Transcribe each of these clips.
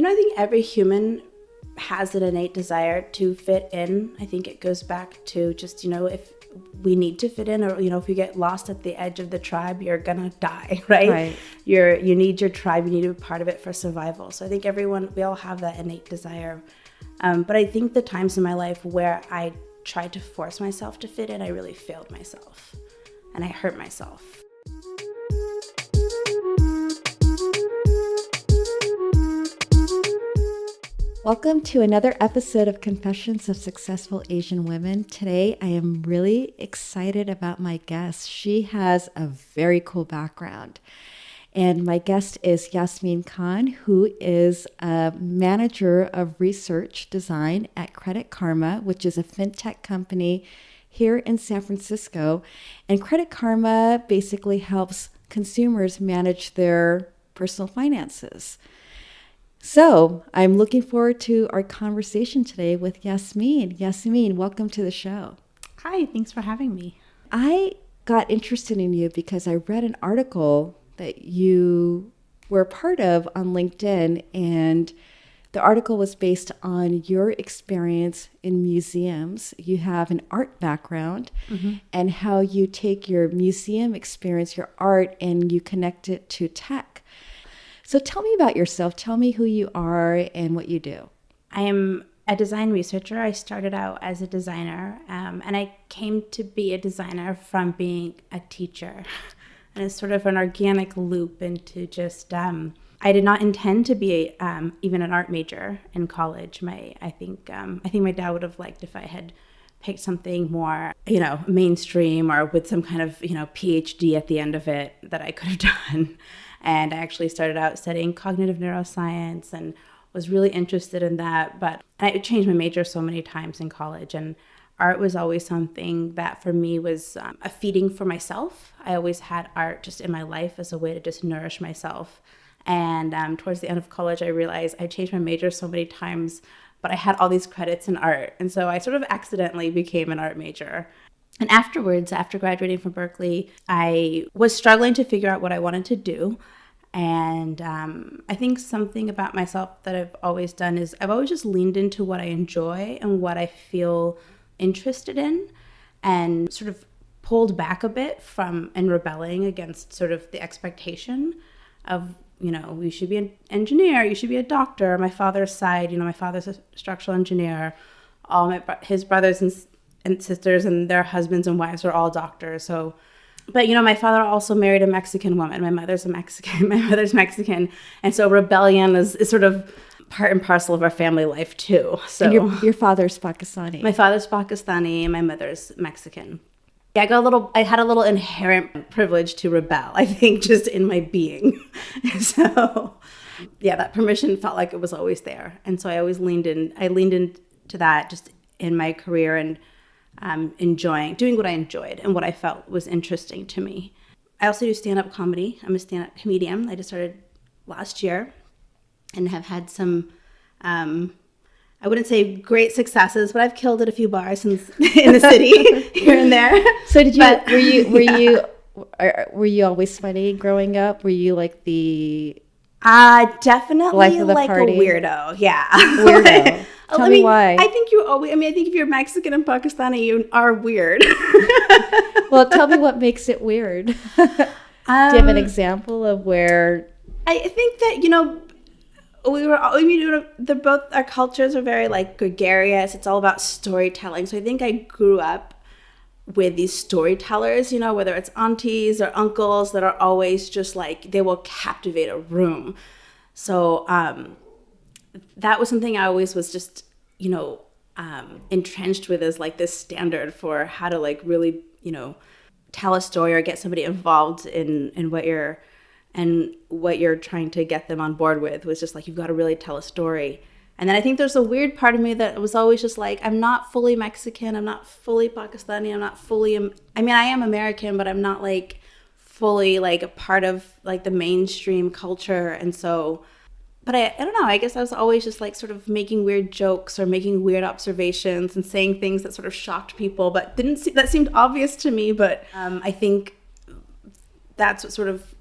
I think every human has an innate desire to fit in. I think it goes back to just, if we need to fit in, or, if you get lost at the edge of the tribe, you're gonna die, right? You need your tribe, you need to be part of it for survival. So I think we all have that innate desire. But I think the times in my life where I tried to force myself to fit in, I really failed myself and I hurt myself. Welcome to another episode of Confessions of Successful Asian Women. Today, I am really excited about my guest. She has a very cool background. And my guest is Yasmine Khan, who is a manager of research design at Credit Karma, which is a fintech company here in San Francisco. And Credit Karma basically helps consumers manage their personal finances. So I'm looking forward to our conversation today with Yasmine. Yasmine, welcome to the show. Hi, thanks for having me. I got interested in you because I read an article that you were part of on LinkedIn, and the article was based on your experience in museums. You have an art background, and how you take your museum experience, your art, and you connect it to tech. So tell me about yourself. Tell me who you are and what you do. I am a design researcher. I started out as a designer, and I came to be a designer from being a teacher. And it's sort of an organic loop into just, I did not intend to be even an art major in college. I think my dad would have liked if I had picked something more, mainstream or with some kind of, PhD at the end of it that I could have done. And I actually started out studying cognitive neuroscience and was really interested in that. But I changed my major so many times in college, and art was always something that for me was a feeding for myself. I always had art just in my life as a way to just nourish myself. And towards the end of college, I realized I changed my major so many times, but I had all these credits in art. And so I sort of accidentally became an art major. And afterwards, after graduating from Berkeley, I was struggling to figure out what I wanted to do. And I think something about myself that I've always done is I've always just leaned into what I enjoy and what I feel interested in, and sort of pulled back a bit from and rebelling against sort of the expectation of, you should be an engineer, you should be a doctor. My father's side, my father's a structural engineer. All his brothers and sisters and their husbands and wives are all doctors. So, but my father also married a Mexican woman. My mother's Mexican. And so rebellion is sort of part and parcel of our family life too. So and your father's Pakistani. My father's Pakistani and my mother's Mexican. Yeah, I had a little inherent privilege to rebel, I think, just in my being. So yeah, that permission felt like it was always there. And so I always leaned into that just in my career, and doing what I enjoyed and what I felt was interesting to me. I also do stand-up comedy. I'm a stand-up comedian. I just started last year and have had some, I wouldn't say great successes, but I've killed at a few bars in the city here and there. So were you always funny growing up? Were you like the definitely life of the like party? A weirdo. Yeah. Weirdo. Tell me why. I think I think if you're Mexican and Pakistani, you are weird. Well, tell me what makes it weird. Do you have an example of where? I think that, both our cultures are very like gregarious. It's all about storytelling. So I think I grew up with these storytellers, whether it's aunties or uncles that are always just like, they will captivate a room. So that was something I always was just, entrenched with as like this standard for how to like really, tell a story or get somebody involved in what you're trying to get them on board with, was just like, you've got to really tell a story. And then I think there's a weird part of me that was always just like, I'm not fully Mexican, I'm not fully Pakistani, I'm not fully, I am American, but I'm not like fully like a part of like the mainstream culture. And so, but I don't know, I guess I was always just like sort of making weird jokes or making weird observations and saying things that sort of shocked people, but that seemed obvious to me. But I think that's what sort of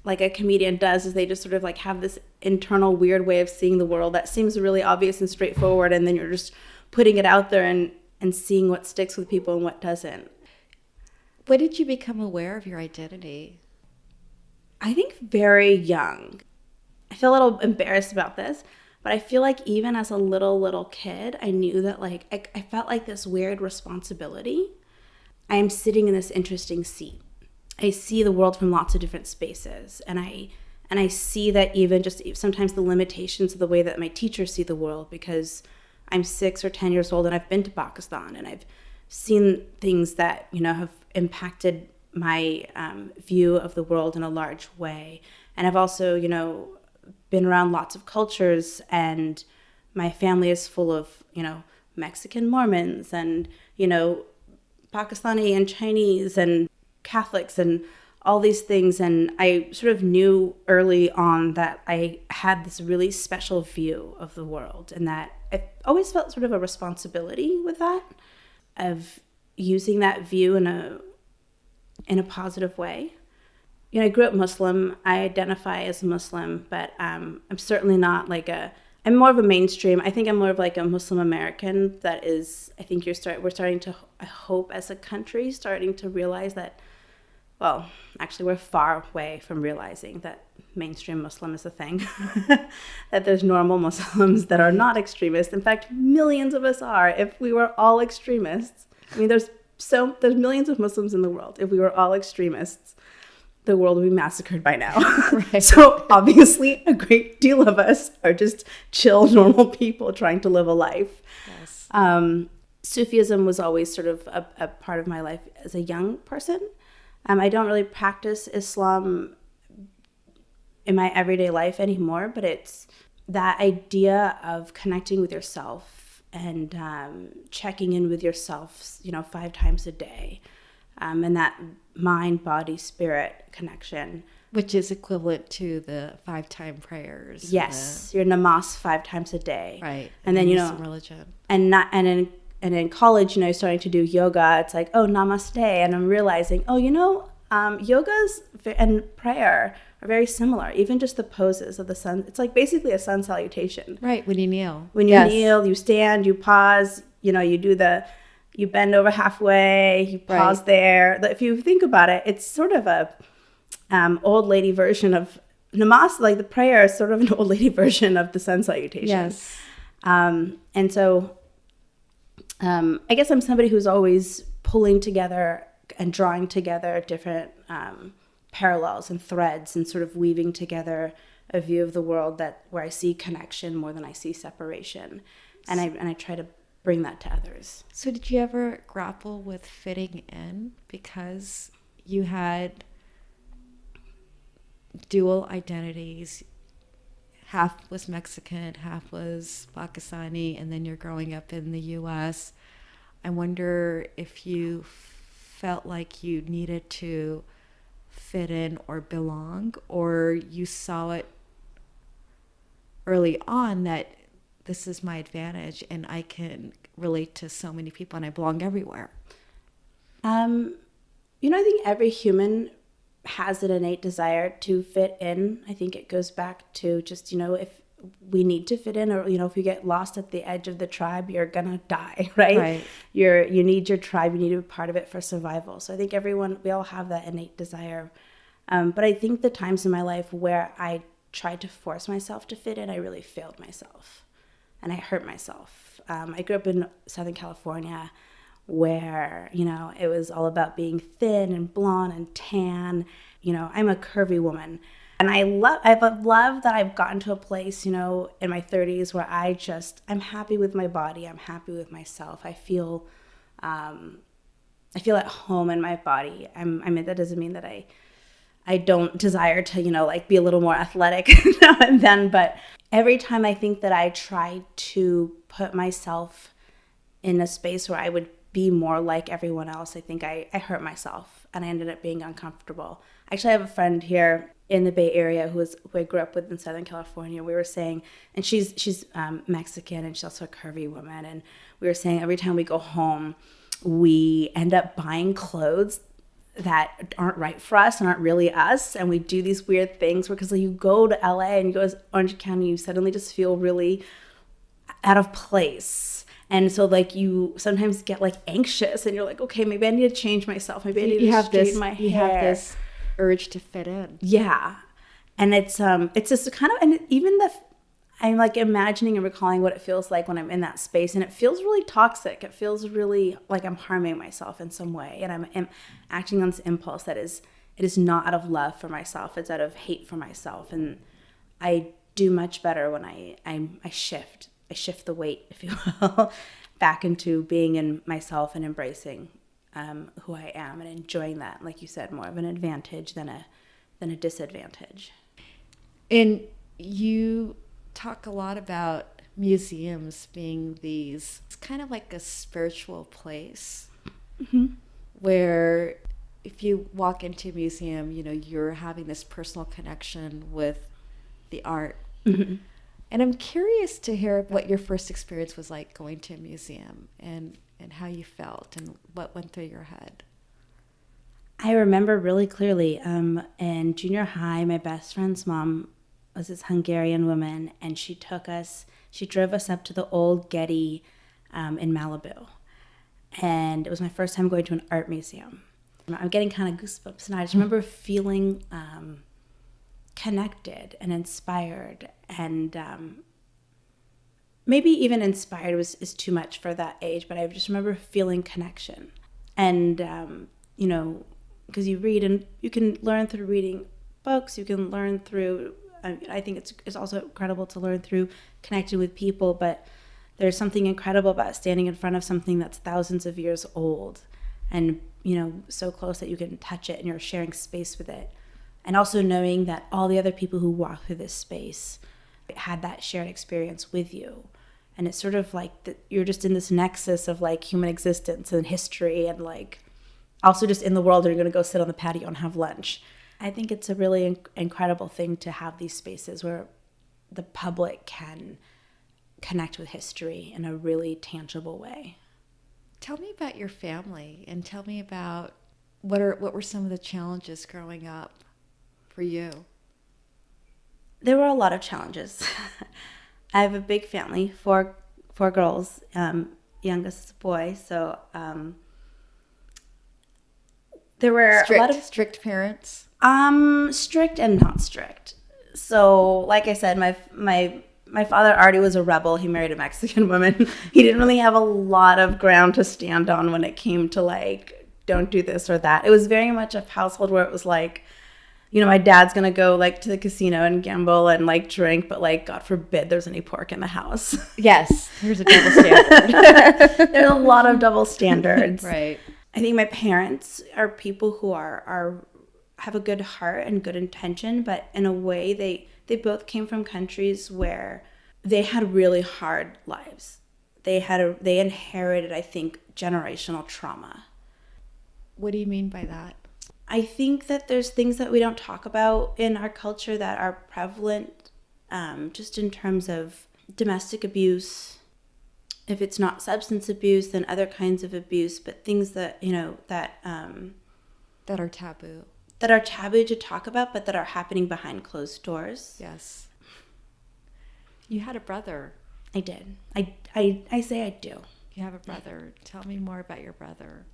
like a comedian does, is they just sort of like have this internal weird way of seeing the world that seems really obvious and straightforward, and then you're just putting it out there and seeing what sticks with people and what doesn't. When did you become aware of your identity? I think very young. I feel a little embarrassed about this, but I feel like even as a little kid, I knew that like I felt like this weird responsibility. I am sitting in this interesting seat. I see the world from lots of different spaces, and I see that even just sometimes the limitations of the way that my teachers see the world, because I'm 6 or 10 years old and I've been to Pakistan and I've seen things that, you know, have impacted my view of the world in a large way. And I've also, you know, been around lots of cultures, and my family is full of, you know, Mexican Mormons and, you know, Pakistani and Chinese and Catholics and all these things. And I sort of knew early on that I had this really special view of the world, and that I always felt sort of a responsibility with that, of using that view in a positive way. You know, I grew up Muslim. I identify as Muslim, but I'm certainly not like I'm more of a mainstream. I think I'm more of like a Muslim American. That is, I think we're starting to, I hope as a country, starting to realize that, well, actually we're far away from realizing that mainstream Muslim is a thing, that there's normal Muslims that are not extremists. In fact, millions of us are. If we were all extremists, I mean, there's millions of Muslims in the world. If we were all extremists, the world would be massacred by now. Right. So obviously a great deal of us are just chill, normal people trying to live a life. Yes. Sufism was always sort of a part of my life as a young person. I don't really practice Islam in my everyday life anymore, but it's that idea of connecting with yourself and checking in with yourself, you know, 5 times a day. And that mind, body, spirit connection. Which is equivalent to the 5-time prayers. Yes, your namaz 5 times a day. Right. And then, you know, religion. And in college, you know, starting to do yoga, it's like, oh, namaste. And I'm realizing, oh, you know, yogas and prayer are very similar. Even just the poses of the sun. It's like basically a sun salutation. Right, when you kneel. When you kneel, you stand, you pause, you know, you bend over halfway, you pause right there. If you think about it, it's sort of a old lady version of namaz. Like the prayer is sort of an old lady version of the sun salutation. Yes. And so I guess I'm somebody who's always pulling together and drawing together different parallels and threads, and sort of weaving together a view of the world where I see connection more than I see separation. And I try to bring that to others. So did you ever grapple with fitting in, because you had dual identities? Half was Mexican, half was Pakistani, and then you're growing up in the US. I wonder if you felt like you needed to fit in or belong, or you saw it early on that this is my advantage and I can relate to so many people and I belong everywhere. You know, I think every human has an innate desire to fit in. I think it goes back to just, you know, if we need to fit in, or, you know, if you get lost at the edge of the tribe, you're gonna die, right? You need your tribe, you need to be part of it for survival. So I think we all have that innate desire. But I think the times in my life where I tried to force myself to fit in, I really failed myself. And I hurt myself. I grew up in Southern California, where, you know, it was all about being thin and blonde and tan. You know, I'm a curvy woman. And I've loved that I've gotten to a place, you know, in my 30s where I'm happy with my body. I'm happy with myself. I feel at home in my body. I mean, that doesn't mean that I don't desire to, you know, like be a little more athletic now and then, but every time I think that I try to put myself in a space where I would be more like everyone else, I think I hurt myself, and I ended up being uncomfortable. Actually, I have a friend here in the Bay Area who I grew up with in Southern California. We were saying, and she's Mexican, and she's also a curvy woman, and we were saying every time we go home, we end up buying clothes that aren't right for us and aren't really us. And we do these weird things because you go to LA and you go to Orange County, you suddenly just feel really out of place. And so like you sometimes get like anxious and you're like, okay, maybe I need to change myself. Maybe I need to straighten my hair. You have this urge to fit in. Yeah. And it's just kind of, and even I'm like imagining and recalling what it feels like when I'm in that space, and it feels really toxic. It feels really like I'm harming myself in some way, and I'm acting on this impulse it is not out of love for myself. It's out of hate for myself, and I do much better when I shift the weight, if you will, back into being in myself and embracing who I am and enjoying that. Like you said, more of an advantage than a disadvantage. And you talk a lot about museums being it's kind of like a spiritual place where if you walk into a museum, you're having this personal connection with the art. And I'm curious to hear what your first experience was like going to a museum and how you felt and what went through your head. I remember really clearly in junior high, my best friend's mom was this Hungarian woman, and she drove us up to the old Getty in Malibu. And it was my first time going to an art museum. I'm getting kind of goosebumps, and I just remember feeling connected and inspired, and maybe even inspired is too much for that age, but I just remember feeling connection. And, because you read and you can learn through reading books, you can learn through, I think it's also incredible to learn through connecting with people, but there's something incredible about standing in front of something that's thousands of years old and, so close that you can touch it and you're sharing space with it. And also knowing that all the other people who walk through this space had that shared experience with you. And it's sort of like you're just in this nexus of like human existence and history and like also just in the world, and you're going to go sit on the patio and have lunch. I think it's a really incredible thing to have these spaces where the public can connect with history in a really tangible way. Tell me about your family and tell me about what were some of the challenges growing up for you? There were a lot of challenges. I have a big family, four girls. Youngest is a boy, so there were a lot of strict parents. Strict and not strict. So, like I said, my father already was a rebel. He married a Mexican woman. He didn't really have a lot of ground to stand on when it came to like, don't do this or that. It was very much a household where it was like, my dad's going to go like to the casino and gamble and like drink, but like, God forbid there's any pork in the house. Yes. Here's a double standard. There's a lot of double standards. Right. I think my parents are people who have a good heart and good intention, but in a way they both came from countries where they had really hard lives. They inherited, I think, generational trauma. What do you mean by that? I think that there's things that we don't talk about in our culture that are prevalent, just in terms of domestic abuse. If it's not substance abuse, then other kinds of abuse, but things that, that are taboo. That are taboo to talk about, but that are happening behind closed doors. Yes. You had a brother. I did. I say I do. You have a brother. Tell me more about your brother.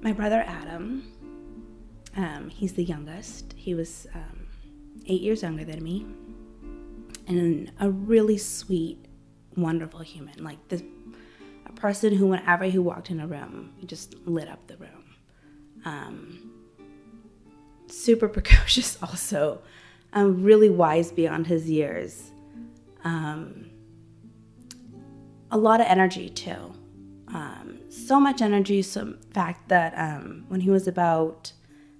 My brother Adam, he's the youngest. He was 8 years younger than me, and a really sweet, wonderful human. Like a person who, whenever he walked in a room, he just lit up the room. Super precocious, also, really wise beyond his years. A lot of energy too. So much energy, so fact that when he was about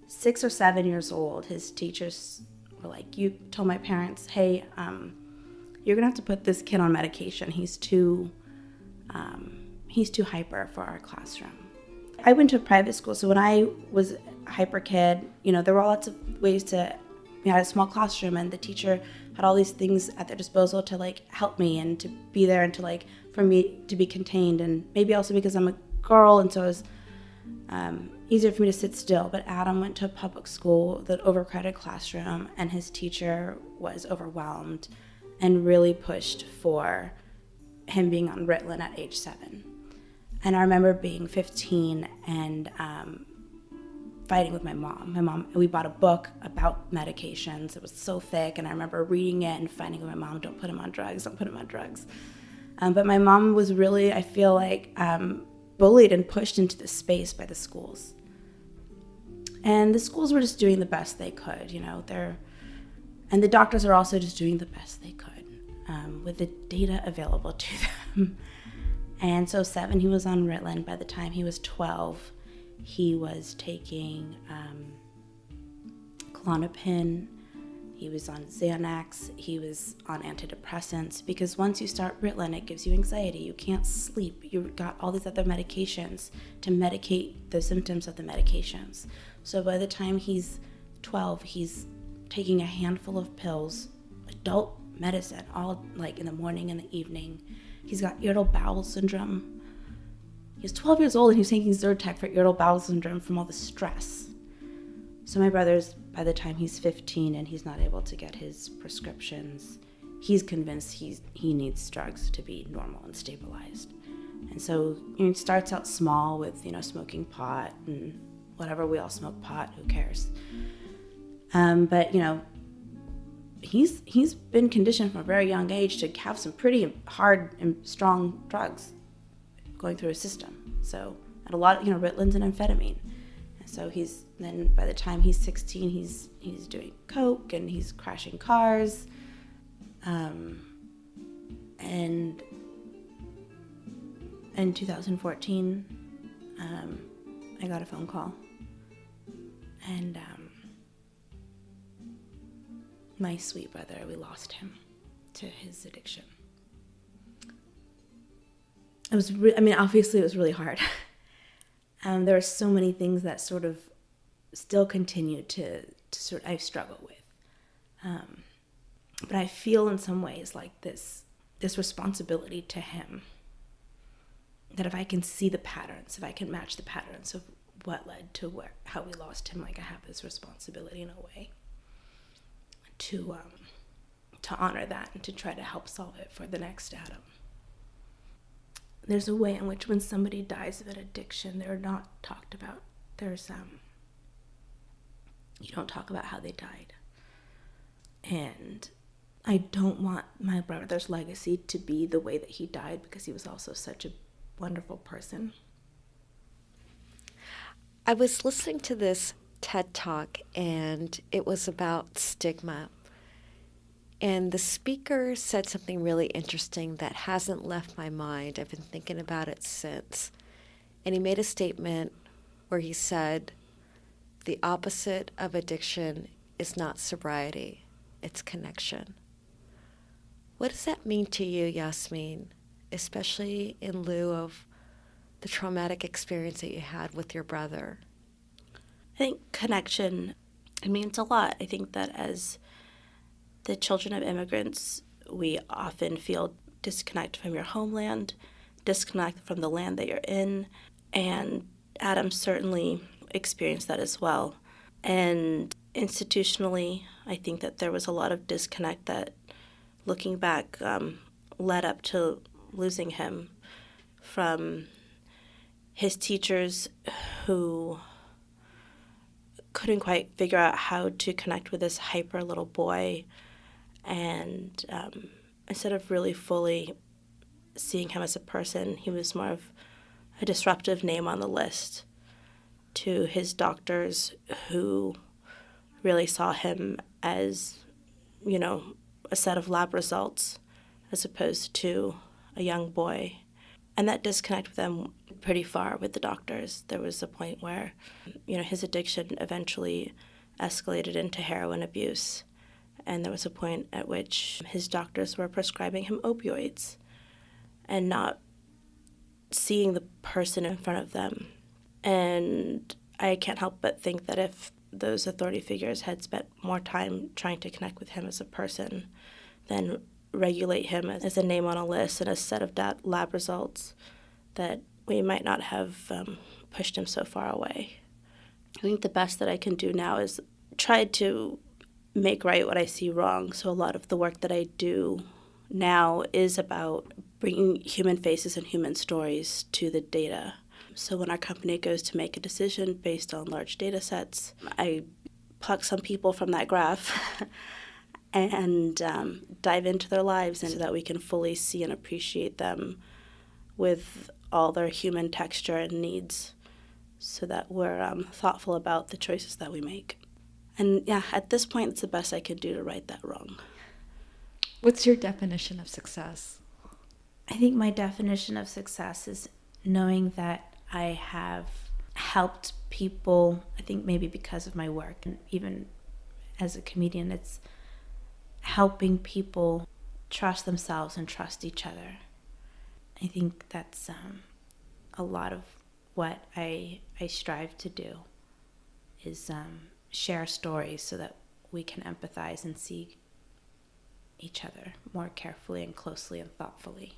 6 or 7 years old, his teachers were like, you told my parents, hey, you're gonna have to put this kid on medication. He's too hyper for our classroom. I went to a private school, so when I was a hyper kid, there were lots of ways to, we had a small classroom, and the teacher had all these things at their disposal to like help me and to be there and to like for me to be contained, and maybe also because I'm a girl and so it was easier for me to sit still. But Adam went to a public school with an overcrowded classroom, and his teacher was overwhelmed and really pushed for him being on Ritalin at age 7. And I remember being 15 and fighting with my mom. We bought a book about medications. It was so thick, and I remember reading it and fighting with my mom, don't put him on drugs, don't put him on drugs. But my mom was really, I feel like, bullied and pushed into this space by the schools. And the schools were just doing the best they could, and the doctors are also just doing the best they could with the data available to them. And so 7, he was on Ritalin. By the time he was 12, he was taking Klonopin, he was on Xanax, he was on antidepressants, because once you start Ritalin, it gives you anxiety, you can't sleep, you've got all these other medications to medicate the symptoms of the medications. So by the time he's 12, he's taking a handful of pills, adult medicine, all like in the morning and the evening. He's got irritable bowel syndrome. He's 12 years old and he's taking Zyrtec for irritable bowel syndrome from all the stress. So my brother's, by the time he's 15 and he's not able to get his prescriptions, he's convinced he needs drugs to be normal and stabilized. And so it starts out small with, smoking pot and whatever, we all smoke pot, who cares? But he's been conditioned from a very young age to have some pretty hard and strong drugs going through his system. So, and a lot of, Ritalins and amphetamine. And so then by the time he's 16, he's doing coke and he's crashing cars. And in 2014, I got a phone call. And my sweet brother, we lost him to his addiction. It was, obviously it was really hard. There were so many things that sort of still continue to I struggle with. But I feel in some ways like this responsibility to him, that if I can see the patterns, if I can match the patterns of what led to how we lost him, like I have this responsibility in a way to honor that and to try to help solve it for the next Adam. There's a way in which when somebody dies of an addiction, they're not talked about. You don't talk about how they died. And I don't want my brother's legacy to be the way that he died, because he was also such a wonderful person. I was listening to this TED Talk, and it was about stigma. And the speaker said something really interesting that hasn't left my mind. I've been thinking about it since. And he made a statement where he said, the opposite of addiction is not sobriety, it's connection. What does that mean to you, Yasmine, especially in lieu of the traumatic experience that you had with your brother? I think connection, it means a lot. I think that as the children of immigrants, we often feel disconnect from your homeland, disconnect from the land that you're in, and Adam certainly experienced that as well. And institutionally, I think that there was a lot of disconnect that, looking back, led up to losing him, from his teachers who couldn't quite figure out how to connect with this hyper little boy, and instead of really fully seeing him as a person, he was more of a disruptive name on the list, to his doctors who really saw him as, a set of lab results as opposed to a young boy. And that disconnect with them pretty far with the doctors. There was a point where, his addiction eventually escalated into heroin abuse. And there was a point at which his doctors were prescribing him opioids and not seeing the person in front of them. And I can't help but think that if those authority figures had spent more time trying to connect with him as a person, then regulate him as a name on a list and a set of lab results, that we might not have pushed him so far away. I think the best that I can do now is try to make right what I see wrong. So a lot of the work that I do now is about bringing human faces and human stories to the data. So when our company goes to make a decision based on large data sets, I pluck some people from that graph and dive into their lives, and so that we can fully see and appreciate them with all their human texture and needs, so that we're thoughtful about the choices that we make. And yeah, at this point, it's the best I can do to right that wrong. What's your definition of success? I think my definition of success is knowing that I have helped people, I think maybe because of my work, and even as a comedian, it's helping people trust themselves and trust each other. I think that's a lot of what I strive to do, is share stories so that we can empathize and see each other more carefully and closely and thoughtfully.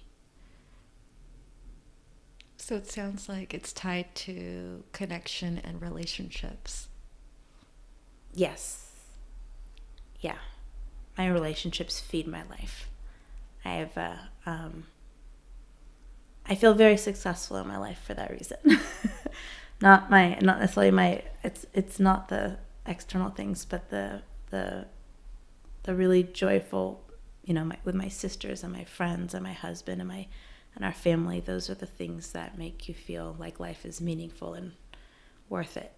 So it sounds like it's tied to connection and relationships. Yes. Yeah. My relationships feed my life. I have I feel very successful in my life for that reason. not necessarily it's not the external things, but the really joyful, with my sisters and my friends and my husband and our family. Those are the things that make you feel like life is meaningful and worth it.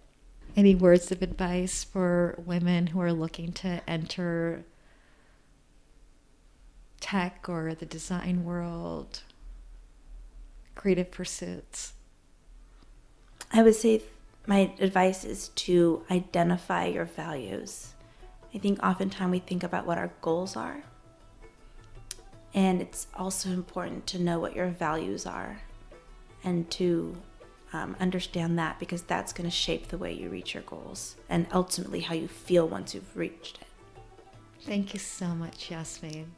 Any words of advice for women who are looking to enter tech or the design world, creative pursuits? I would say my advice is to identify your values. I think oftentimes we think about what our goals are, and it's also important to know what your values are and to understand that, because that's going to shape the way you reach your goals and ultimately how you feel once you've reached it. Thank you so much, Yasmine.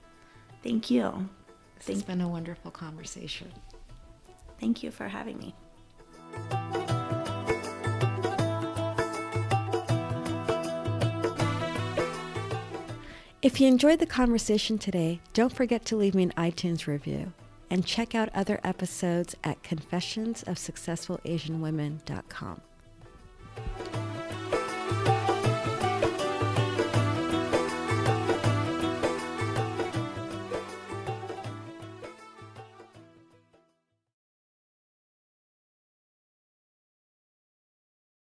Thank you. This has been a wonderful conversation. Thank you for having me. If you enjoyed the conversation today, don't forget to leave me an iTunes review and check out other episodes at confessionsofsuccessfulasianwomen.com.